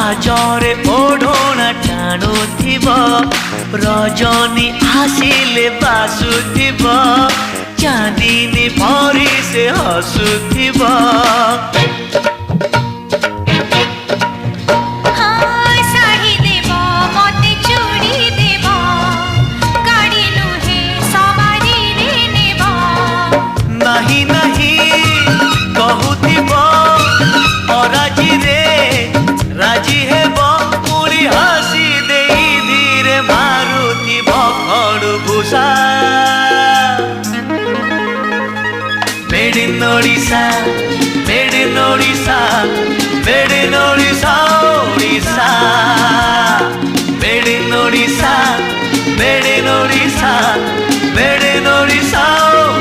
लाजरे ओढ़ना टाणुथिब रजनी आसिले बासुथिब चांदनी परी से हसुथिब नहीं नहीं कहूथिब अराजी रे राजी हेब मुड़ी हसी दे धीरे मारुथिब खड़ु भूषा made in Odisha made in Odisha made in Odisha